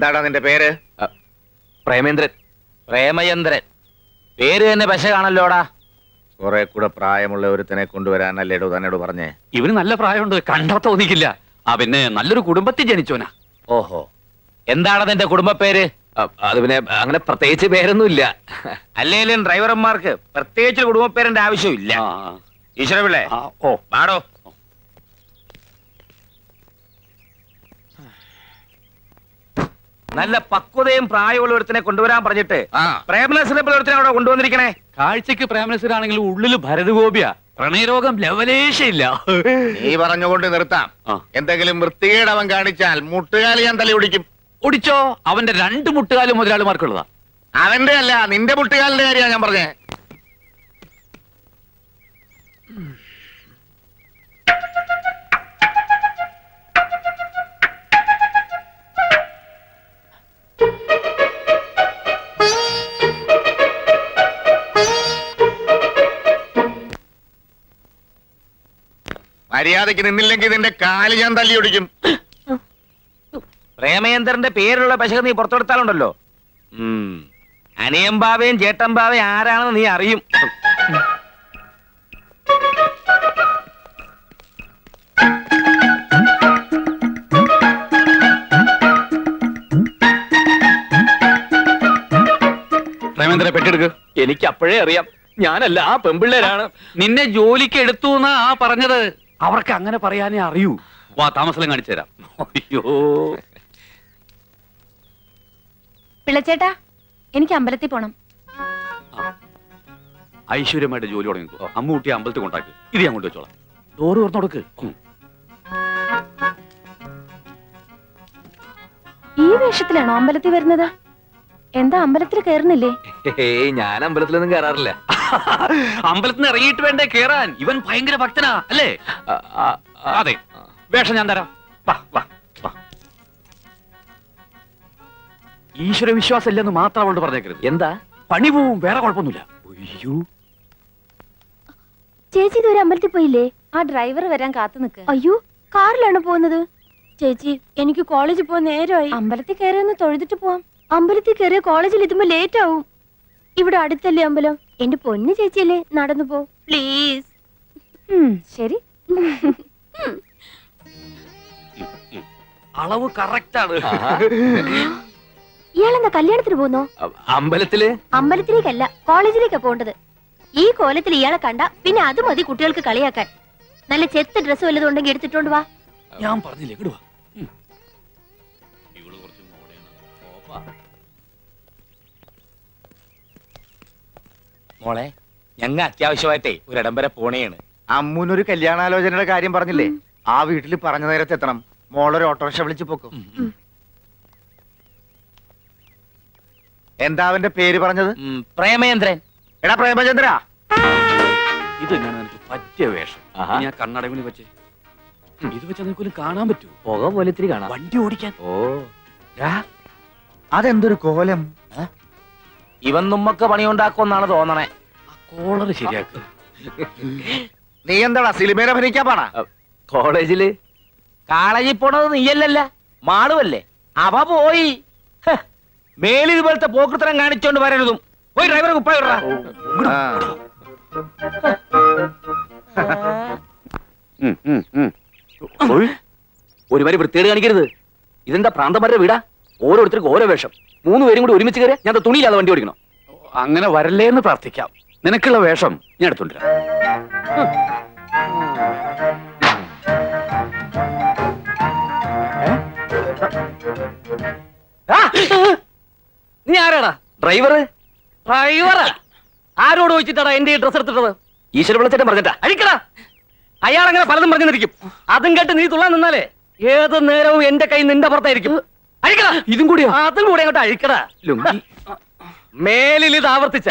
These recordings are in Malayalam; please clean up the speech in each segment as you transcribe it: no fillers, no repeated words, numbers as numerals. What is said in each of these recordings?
എന്താടാ നിന്റെ പേര്? പ്രേമേന്ദ്രൻ. പ്രേമചന്ദ്രൻ. പേര് തന്നെ പശ കാണല്ലോടാ. കുറെ കൂടെ പ്രായമുള്ള ഒരുത്തനെ കൊണ്ടുവരാനല്ലേടോ തന്നോട് പറഞ്ഞേ? ഇവന് നല്ല പ്രായമുണ്ട്, കണ്ടാ തോന്നിക്കില്ല. പിന്നെ നല്ലൊരു കുടുംബത്തിൽ ജനിച്ചോനാ. ഓഹോ, എന്താണ് നിന്റെ കുടുംബ പേര്? അത് പിന്നെ അങ്ങനെ പ്രത്യേകിച്ച് പേരൊന്നുമില്ല. അല്ലേലും ഡ്രൈവർമാർക്ക് പ്രത്യേകിച്ച് കുടുംബ പേരിന്റെ ആവശ്യമില്ല. ഈശ്വരപിള്ളേ, ഓ പാടോ. നല്ല പക്വതയും പ്രായമുള്ള ഒരുത്തിനെ കൊണ്ടുവരാൻ പറഞ്ഞിട്ട് പ്രേമനസിനെ പോലെ ഒരുത്തിനെ അവിടെ കൊണ്ടുവന്നിരിക്കണേ. കാഴ്ചക്ക് പ്രേമനസിനാണെങ്കിൽ ഉള്ളില് ഭരതഗോപിയ. പ്രണയരോഗം ലവലേശയില്ല. നീ പറഞ്ഞുകൊണ്ട് നിർത്താം. എന്തെങ്കിലും വൃത്തികേട് അവൻ കാണിച്ചാൽ മുട്ടുകാലി ഞാൻ തലി ഒടിക്കും. ഒടിച്ചോ? അവന്റെ 2 മുട്ടുകാലും മുതലാളിമാർക്കുള്ളതാ. അവന്റെ അല്ല, നിന്റെ മുട്ടുകാലിന്റെ കാര്യമാണ് ഞാൻ പറഞ്ഞേ. മര്യാദയ്ക്ക് നിന്നില്ലെങ്കിൽ നിന്റെ കാല് ഞാൻ തല്ലി ഒടിക്കും. പ്രേമേന്ദ്രന്റെ പേരുള്ള പശക നീ പുറത്തെടുത്താലുണ്ടല്ലോ, അനിയമ്പാവയും ചേട്ടമ്പാവയും ആരാണെന്ന് നീ അറിയും. പ്രേമേന്ദ്രനെ പെട്ടെടുക്ക്. എനിക്ക് അപ്പോഴേ അറിയാം, ഞാനല്ല, ആ പെമ്പിള്ളേരാണ്. നിന്നെ ജോലിക്ക് എടുത്തു എന്നാ പറഞ്ഞത്. അവർക്ക് അങ്ങനെ പറയാനേ അറിയൂ. വാ, താമസം കാണിച്ചു തരാം. അയ്യോ പിള്ളച്ചേട്ടാ, എനിക്ക് അമ്പലത്തിൽ പോണം. ഐശ്വര്യമായിട്ട് ജോലി തുടങ്ങിക്കോ. അമ്മൂട്ടി അമ്പലത്തിൽ കൊണ്ടാക്ക്. ഇത് ഞാൻ കൊണ്ടുവച്ചോളാം. ഡോറ് തുറന്നു കൊടുക്ക്. ഈ വേഷത്തിലാണോ അമ്പലത്തിൽ വരുന്നത്? എന്താ അമ്പലത്തിൽ കയറുന്നില്ലേ? ഞാൻ അമ്പലത്തിലൊന്നും കയറാറില്ല. അമ്പലത്തിൽ നിന്ന് ഇറങ്ങിയിട്ട് വേണ്ടേ കേറാൻ? ഇവൻ ഭയങ്കര ഭക്തനാ അല്ലേ? അതെ, വേഷം ഞാൻ തരാം. വാ വാ വാ. ഈശ്വര വിശ്വാസം ഇല്ലെന്ന് മാത്രം അവളോട് പറഞ്ഞേക്കരുത്. എന്താ? പണി പോവും, വേറെ കുഴപ്പമൊന്നുമില്ല. അയ്യോ, ചേച്ചി ഇതുവരെ അമ്പലത്തിൽ പോയില്ലേ? ആ ഡ്രൈവർ വരാൻ കാത്തു നിൽക്ക്. അയ്യോ, കാറിലാണ് പോകുന്നത്. ചേച്ചി, എനിക്ക് കോളേജിൽ പോകാൻ നേരമായി. അമ്പലത്തിൽ കയറി ഒന്ന് തൊഴുതിട്ട് പോവാം. അമ്പലത്തിൽ കയറിയ കോളേജിൽ എത്തുമ്പോ ലേറ്റ് ആവും. ഇവിടെ അടുത്തല്ലേ അമ്പലം? എന്റെ പൊന്നു ചേച്ചിയല്ലേ, നടന്നു പോ പ്ലീസ്. ശരി. അളവ് കറക്റ്റ് ആണ്. ഇയാളെന്താ കല്യാണത്തിന് പോകുന്നോ? അമ്പലത്തിലേക്കല്ല, കോളേജിലേക്കാ പോണ്ടത്. ഈ കോലത്തിൽ ഇയാളെ കണ്ട പിന്നെ അത് മതി കുട്ടികൾക്ക് കളിയാക്കാൻ. നല്ല ചെത്ത് ഡ്രസ് വല്ലതും ഉണ്ടെങ്കിൽ എടുത്തിട്ടോണ്ട് വാ. ഞാൻ പറഞ്ഞില്ലേ, ഇങ്ങട് വാ. മോളെ, ഞങ്ങ അത്യാവശ്യമായിട്ടേ ഒരിടം വരെ പോണേണ്. അമ്മൂനൊരു കല്യാണാലോചനയുടെ കാര്യം പറഞ്ഞില്ലേ? ആ വീട്ടിൽ പറഞ്ഞ നേരത്തെ എത്തണം. മോളൊരു ഓട്ടോറിക്ഷ വിളിച്ചു പോക്കും. എന്താ അവന്റെ പേര് പറഞ്ഞത്? പ്രേമചന്ദ്രൻ. എടാ പ്രേമചന്ദ്ര, ഇത് തന്നെയാണ് എനിക്ക് പറ്റിയ വേഷം. ഞാൻ കണ്ണടവിന് വെച്ച് ഇത് വെച്ചാൽ നിനക്കൊരു കാണാൻ പറ്റൂ. പുക പോലെ ഇത്തിരി കാണാം. വണ്ടി ഓടിക്കാൻ. ഓ, അതെന്തൊരു കോലം! ഇവൻ നമ്മക്ക് പണിയുണ്ടാക്കുമെന്നാണ് തോന്നണേ. ആ കോളർ ശരിയാക്കുക. നീ എന്താടാ സിനിമയിൽ അഭിനയിക്കാൻ പാടാ? കോളേജിൽ പോണത് നീയല്ലല്ല, മാളുവല്ലേ? അവ പോയി. മേലിൽ ഇതുപോലത്തെ പോക്കൃത്തരം കാണിച്ചോണ്ട് വരരുതും. പോയി ഡ്രൈവറെ കുപ്പായ വിടറാ. ഒരുമാതിരി വൃത്തികേട് കാണിക്കരുത്. ഇതെന്താ പ്രാന്തന്മാരുടെ വീടാ? ഓരോരുത്തർക്ക് ഓരോ വേഷം. 3 പേരും കൂടി ഒരുമിച്ച് കയറിയാ ഞാൻ തുണിയില്ലാതെ വണ്ടി ഓടിക്കണം. അങ്ങനെ വരല്ലേ എന്ന് പ്രാർത്ഥിക്കാം. നിനക്കുള്ള വേഷം ഞാൻ എടുത്തോണ്ടിരാ. നീ ആരാടാ? ഡ്രൈവറാ? ആരോട് ചോദിച്ചിട്ടാടാ എന്റെ ഈ ഡ്രസ് എടുത്തിട്ടത്? ഈശ്വര വിളിച്ചിട്ട് പറഞ്ഞിട്ടാ അഴിക്കടാ. അയാൾ അങ്ങനെ പലതും പറഞ്ഞിരിക്കും. അതും കേട്ട് നീ തുള്ളാൻ നിന്നാലേ ഏത് നേരവും എന്റെ കൈ നിന്റെ പുറത്തായിരിക്കും. അഴിക്കടാ. ഇതും കൂടിയോ? അതും കൂടി അങ്ങോട്ട് അഴിക്കടാ. മേലിൽ ഇത് ആവർത്തിച്ച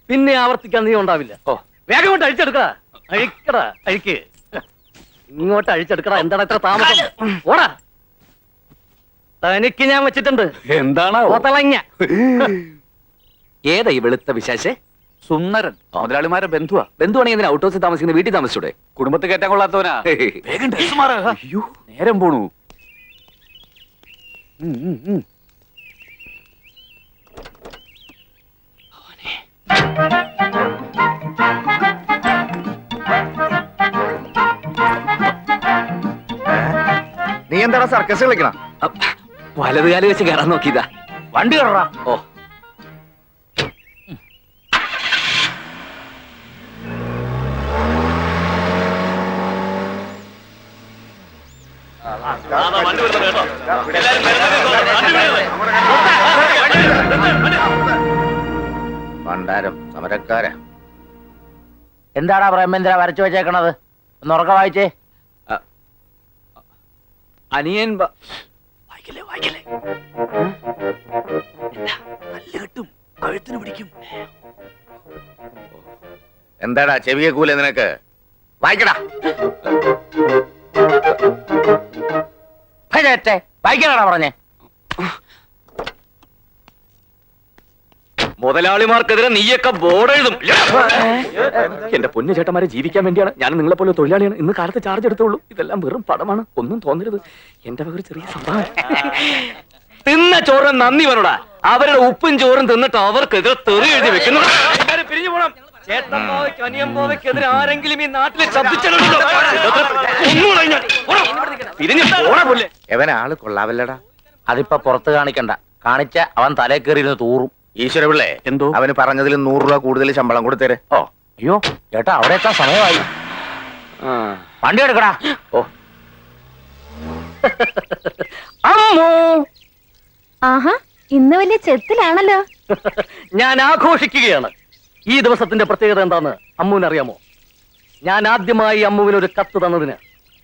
പിന്നെ ആവർത്തിക്കാൻ നീ ഉണ്ടാവില്ല. ഓ, വേഗം കൊണ്ട് അഴിച്ചെടുക്കടാ. അഴിക്കടാ, അഴിക്ക്. ഇങ്ങോട്ട് അഴിച്ചെടുക്കടാ. എന്താണ് ഇത്ര താമസം? ഓടാ. തനിക്ക് ഞാൻ വെച്ചിട്ടുണ്ട്. എന്താണ്? ഓത്തളങ്ങ. ഏതാ ഈ വെളുത്ത വിശേഷേ? സുന്ദരൻ. മുതലാളിമാരെ ബന്ധുവാ. ബന്ധുവാണെങ്കിൽ ഇതിന് ഔട്ട് ഹൗസിൽ താമസിക്കുന്ന വീട്ടിൽ താമസിച്ചൂടെ? കുടുംബത്തിൽ കയറ്റാൻ കൊള്ളാത്തവനാ. വേഗം ഡ്രസ് മാറ്. അയ്യോ, നേരം പോണു. എന്താടാ സർക്കസ് കളിക്കണം? വലതുകാലി വെച്ച് കയറാൻ നോക്കിയതാ. വണ്ടി കയറാ. ഓ ഭണ്ഡാരം സമരക്കാരാ. എന്താടാ ബ്രഹ്മേന്ദ്ര വരച്ചു വെച്ചേക്കണത്? ഒന്ന് ഉറക്ക വായിച്ചേ. അനിയൻ വായിക്കല്ലേ വായിക്കല്ലേ, നല്ല കിട്ടും, കഴുത്തിന് പിടിക്കും. എന്താടാ ചെവിയെ കൂലെ നിനക്ക്? വായിക്കടാ. വായിക്കണടാ പറഞ്ഞേ. മുതലാളിമാർക്കെതിരെ നീയൊക്കെ ബോർഡ് എഴുതും. എന്റെ പൊന്നു ചേട്ടന്മാരെ, ജീവിക്കാൻ വേണ്ടിയാണ് ഞാൻ നിങ്ങളെ പോലെ തൊഴിലാളിയാണ്. ഇന്ന് കാലത്ത് ചാർജ് എടുത്തോളൂ. ഇതെല്ലാം വെറും പടമാണ്, ഒന്നും തോന്നരുത്. എന്റെ ഒരു ചെറിയ സംഭവം. തിന്ന ചോറിന് നന്ദി പറടാ. അവരുടെ ഉപ്പും ചോറും തിന്നിട്ട് അവർക്കെതിരെ തെറി എഴുതി വെക്കുന്നു. പിരിഞ്ഞു പോണം. ചേട്ടന്മാവയ്ക്ക് അനിയന്മാവയ്ക്കെതിരെ ആരെങ്കിലും ഈ നാട്ടിൽ ശബ്ദിച്ചിട്ടുണ്ടോ? പിരിഞ്ഞു പോണ. എവൻ ആള് കൊള്ളാവല്ലടാ. അതിപ്പോ പുറത്ത് കാണിക്കണ്ട. കാണിച്ച അവൻ തലേ കയറിയിരുന്ന് തൂറും. ഈശ്വര പിള്ളേ, എന്തോ അവന് പറഞ്ഞതിൽ 100 രൂപ കൂടുതൽ ശമ്പളം കൊടുത്തേരെ. ഓ അയ്യോ ചേട്ടാ, അവിടെ എത്താൻ സമയമായി. വണ്ടി എടുക്കടാ. ഓ അമ്മോ, ആഹാ, ഇന്ന് വലിയ ചെത്തിലാണല്ലോ. ഞാൻ ആഘോഷിക്കുകയാണ്. ഈ ദിവസത്തിന്റെ പ്രത്യേകത എന്താന്ന് അമ്മുവിന് അറിയാമോ? ഞാൻ ആദ്യമായി അമ്മുവിന് ഒരു കത്ത് തന്നതിന്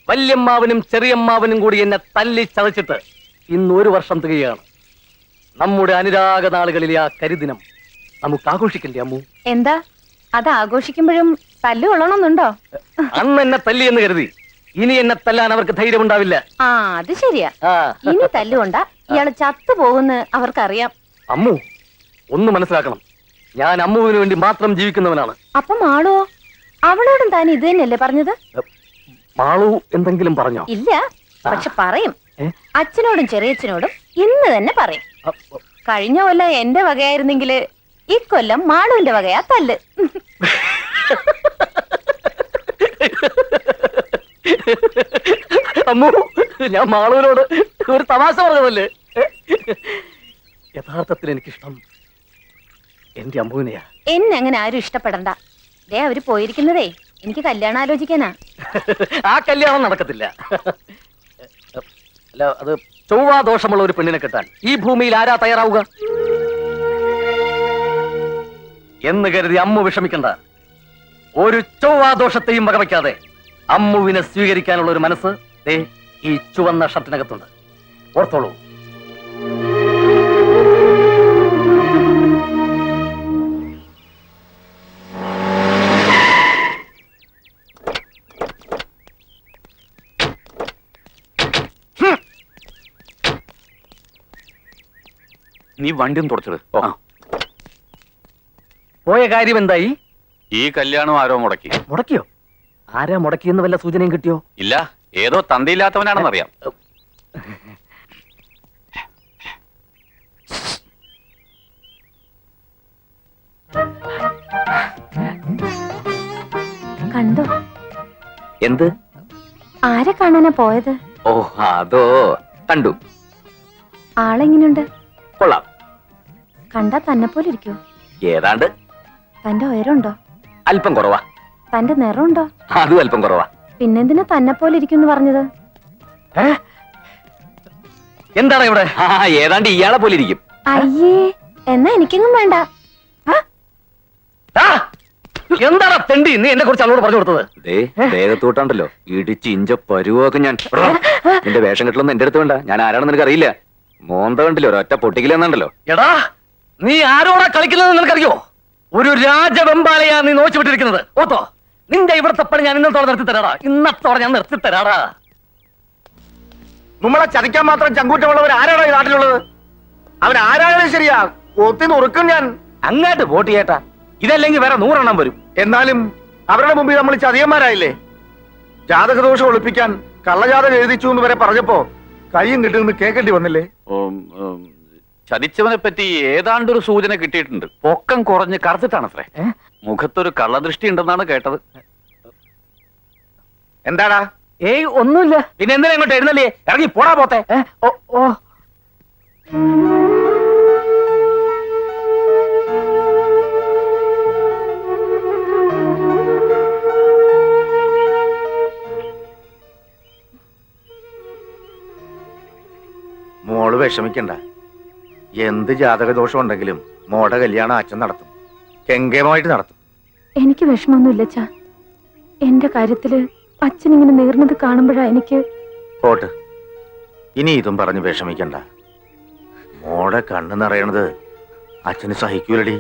വല്യമ്മാവനും ചെറിയമ്മാവനും കൂടി എന്നെ തല്ലി ചതച്ചിട്ട് ഇന്ന് 1 വർഷം തികയാണ്. നമ്മുടെ അനുരാഗ നാളുകളിലെ ആ കരിദിനം നമുക്ക് ആഘോഷിക്കണ്ടേ അമ്മു? എന്താ അത് ആഘോഷിക്കുമ്പോഴും തല്ലു കൊള്ളണമെന്നുണ്ടോ? അന്ന് എന്നെ തല്ലി എന്ന് കരുതി ഇനി എന്നെ തല്ലാൻ അവർക്ക് ധൈര്യം ഉണ്ടാവില്ല. ആ, അത് ശരിയാ. ഇനി തല്ലുകൊണ്ട ഇയാള് ചത്തുപോകുന്ന് അവർക്കറിയാം. അമ്മു, ഒന്ന് മനസ്സിലാക്കണം, ഞാൻ അമ്മുവിന് വേണ്ടി മാത്രം ജീവിക്കുന്നവനാണ്. അപ്പൊ മാളുവോ? അവളോടും താൻ ഇത് തന്നെയല്ലേ പറഞ്ഞത്? മാളു എന്തെങ്കിലും പറഞ്ഞോ? ഇല്ല, പക്ഷെ പറയും. അച്ഛനോടും ചെറിയച്ഛനോടും ഇന്ന് തന്നെ പറയും. കഴിഞ്ഞ കൊല്ലം എന്റെ വകയായിരുന്നെങ്കില് ഇക്കൊല്ലം മാളുവിന്റെ വകയാ തല്ല്. അമ്മു, ഞാൻ മാളുവിനോട് ഒരു തമാശ പറഞ്ഞതല്ലേ. യഥാർത്ഥത്തിൽ എനിക്കിഷ്ടം എന്റെ അമ്മുവിനെയാ. എന്നെ അങ്ങനെ ആരും ഇഷ്ടപ്പെടണ്ട. ദേ അവര് പോയിരിക്കുന്നതേ എനിക്ക് കല്യാണം ആലോചിക്കാനാ. ആ കല്യാണം നടക്കത്തില്ല. അല്ല, അത് ചൊവ്വാദോഷമുള്ള ഒരു പെണ്ണിനെ കിട്ടാൻ ഈ ഭൂമിയിൽ ആരാ തയ്യാറാവുക എന്ന് കരുതി അമ്മു വിഷമിക്കണ്ട. ഒരു ചൊവ്വാദോഷത്തെയും വകവയ്ക്കാതെ അമ്മുവിനെ സ്വീകരിക്കാനുള്ള ഒരു മനസ്സ് ദേ ഈ ചുവന്ന ഷർട്ടിനകത്തുണ്ട്. ഓർത്തോളൂ. നീ വണ്ടിയും തുടച്ചത് പോയ കാര്യം എന്തായി? ഈ കല്യാണം ആരോ മുടക്കി. മുടക്കിയോ? ആരാ മുടക്കിയെന്ന് വല്ല സൂചനയും കിട്ടിയോ? ഇല്ല, ഏതോ തന്തയില്ലാത്തവനാണെന്നറിയാം. കണ്ടോ? എന്ത്? ആരെ കാണാനാ പോയത്? ഓ, അതോ കണ്ടു. ആളെങ്ങനെയുണ്ട്? കൊള്ളാം. കണ്ടാ തന്നെ പോലെ ഇരിക്കോ? ഏതാണ്ട്. തന്റെ ഉയരമുണ്ടോ? അല്പം കുറവാ. തന്റെ നിറമുണ്ടോ? അതും അല്പം കുറവാ. പിന്നെന്തിനാ തന്നെ പോലെ ഇരിക്കും പറഞ്ഞത്? എന്താണ് ഇവിടെ? ഏതാണ്ട് ഇയാളെ പോലെ ഇരിക്കും. അയ്യേ, എന്നാ എനിക്കെങ്ങും വേണ്ട. എന്താണ് തെണ്ടി നീ എന്നെ കുറിച്ച് അവളോട് പറഞ്ഞു കൊടുത്തത്? ദേഹത്തോട്ടാണ്ടല്ലോ ഇടിച്ച് ഇഞ്ച പരുവൊക്കെ ഞാൻ. നിന്റെ വേഷം കെട്ടലൊന്നും എന്റെ അടുത്ത് വേണ്ട. ഞാൻ ആരാണെന്ന് നിനക്ക് അറിയില്ല. മോന്ത കണ്ടില്ലോ, ഒരൊറ്റ പൊട്ടിക്കില്ലെന്നുണ്ടല്ലോ. എടാ, നീ ആരോടാ കളിക്കുന്നത് നിനക്കറിയോ? ഒരു രാജവെമ്പാലയാ നീ നോച്ചു വിട്ടിരിക്കുന്നത്. ഓത്തോ, നിന്റെ ഇവിടത്തെ പണി ഞാൻ ഇന്നത്തോടെ നിർത്തി തരാടാ. ഇന്നത്തോടെ ഞാൻ നിർത്തി തരാടാ. നമ്മളെ ചതിക്കാൻ മാത്രം ചങ്കൂറ്റമുള്ളവർ ആരാണോ ഈ നാട്ടിലുള്ളത്? അവൻ ആരായാലും ശരിയാ, ഒത്തി നുറുക്കും ഞാൻ. അങ്ങാട്ട് വോട്ട് ചെയ്യട്ടാ. ഇതല്ലെങ്കിൽ വേറെ 100 എണ്ണം വരും. എന്നാലും അവരുടെ മുമ്പിൽ നമ്മൾ ചതിയന്മാരായില്ലേ? ജാതകദോഷം ഒളിപ്പിക്കാൻ കള്ളജാതകം എഴുതിച്ചു എന്ന് വരെ പറഞ്ഞപ്പോ കയ്യും കിട്ടുമെന്ന് കേൾക്കേണ്ടി വന്നില്ലേ? ചതിച്ചവനെ പറ്റി ഏതാണ്ടൊരു സൂചന കിട്ടിയിട്ടുണ്ട്. പൊക്കം കുറഞ്ഞ് കറുത്തിട്ടാണത്രേ. മുഖത്തൊരു കള്ളദൃഷ്ടി ഉണ്ടെന്നാണ് കേട്ടത്. എന്താടാ ഏയ് ഒന്നുമില്ല. പിന്നെ എന്തിനാ ഇങ്ങോട്ട് എഴുന്നല്ലേ? ഇറങ്ങി പോടാ പോത്തെ. ഓ ഓ മോള് വിഷമിക്കണ്ട. എന്ത് ജാതകദോഷം ഉണ്ടെങ്കിലും മോടെ കല്യാണം അച്ഛൻ നടത്തും, കെങ്കേമായിട്ട് നടത്തും. എനിക്ക് വിഷമമൊന്നുമില്ല അച്ഛാ. എന്റെ കാര്യത്തില് അച്ഛൻ ഇങ്ങനെ നേർന്നത് കാണുമ്പോഴാ എനിക്ക്. പോട്ട്, ഇനി ഇതും പറഞ്ഞ് വിഷമിക്കണ്ട. മോടെ കണ്ണ് നിറയണത് അച്ഛന് സഹിക്കൂലടി.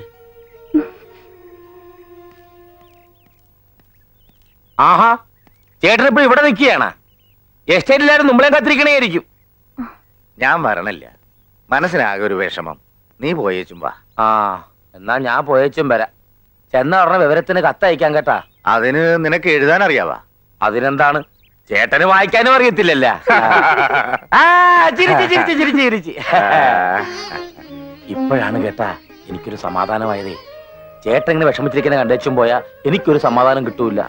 ആഹാ, ചേട്ടനിപ്പോ ഇവിടെ നിൽക്കുകയാണ്. എസ്റ്റേറ്റിലാരും നമ്മളെ കത്തിരിക്കണേയിരിക്കും. ഞാൻ വരണില്ല, മനസ്സിനാകെ ഒരു വിഷമം. നീ പോയേച്ചും വാ. ആ എന്നാ ഞാൻ പോയേച്ചും വരാം. ചെന്ന ഉടനെ വിവരത്തിന് കത്തയക്കാൻ കേട്ടാ. അതിന് നിനക്ക് എഴുതാൻ അറിയാവാ? അതിനെന്താണ്, ചേട്ടന് വായിക്കാനും അറിയത്തില്ലല്ല. ഇപ്പോഴാണ് കേട്ടാ എനിക്കൊരു സമാധാനമായതേ. ചേട്ടൻ ഇങ്ങനെ വിഷമിച്ചിരിക്കുന്ന കണ്ടേച്ചും പോയാ എനിക്കൊരു സമാധാനം കിട്ടൂല.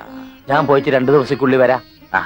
ഞാൻ പോയിട്ട് 2 ദിവസക്കുള്ളിൽ വരാം. ആ